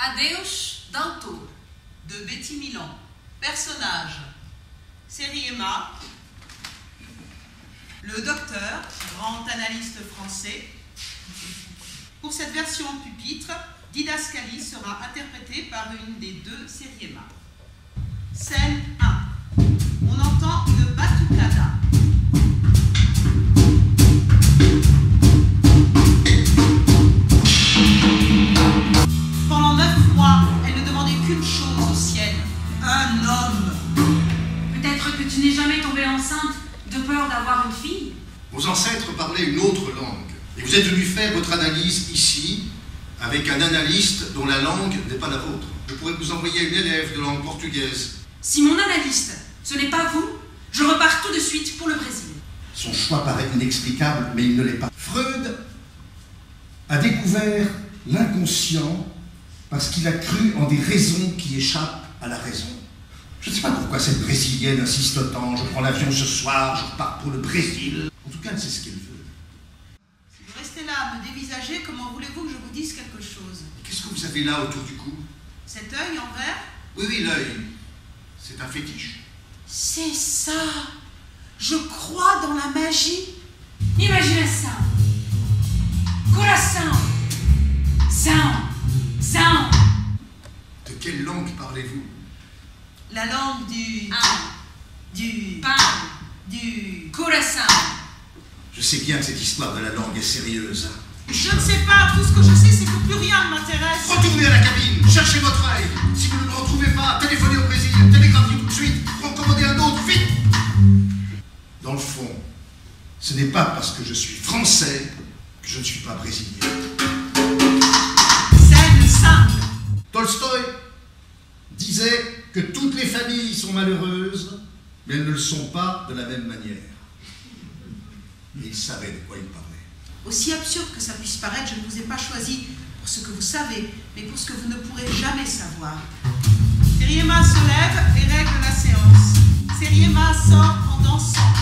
Adeus Danto de Betty Milan. Personnage Seriema, le docteur, grand analyste français. Pour cette version pupitre, Didascalie sera interprétée par une des deux Seriema. Scène 1. On entend une batucada. Pendant 9 mois, elle ne demandait qu'une chose au ciel, un homme. Peut-être que tu n'es jamais tombée enceinte de peur d'avoir une fille. Vos ancêtres parlaient une autre langue. Et vous êtes venu faire votre analyse ici, avec un analyste dont la langue n'est pas la vôtre. Je pourrais vous envoyer une élève de langue portugaise. Si mon analyste, ce n'est pas vous, je repars tout de suite pour le Brésil. Son choix paraît inexplicable, mais il ne l'est pas. Freud a découvert l'inconscient parce qu'il a cru en des raisons qui échappent à la raison. Je ne sais pas pourquoi cette Brésilienne insiste tant. Je prends l'avion ce soir, je repars pour le Brésil. En tout cas, elle sait ce qu'elle veut. Si vous restez là à me dévisager, comment voulez-vous que je vous dise quelque chose? Qu'est-ce que vous avez là autour du cou? Cet œil en verre? Oui, l'œil. C'est un fétiche. C'est ça. Je crois dans la magie. Imaginação, coração, sound. De quelle langue parlez-vous? La langue du Coração. Je sais bien que cette histoire de la langue est sérieuse. Je ne sais pas, tout ce que je sais, c'est que plus rien ne m'intéresse. Retournez à la cabine, cherchez votre œil. Si vous ne le retrouvez pas, téléphonez au Brésil, télégraphez tout de suite, pour en commander un autre, vite. Dans le fond, ce n'est pas parce que je suis français que je ne suis pas brésilien. Scène 5. Tolstoï disait que toutes les familles sont malheureuses, mais elles ne le sont pas de la même manière. Et il savait de quoi il parlait. Aussi absurde que ça puisse paraître, je ne vous ai pas choisi pour ce que vous savez, mais pour ce que vous ne pourrez jamais savoir. Seriema se lève et règle la séance. Seriema sort en dansant.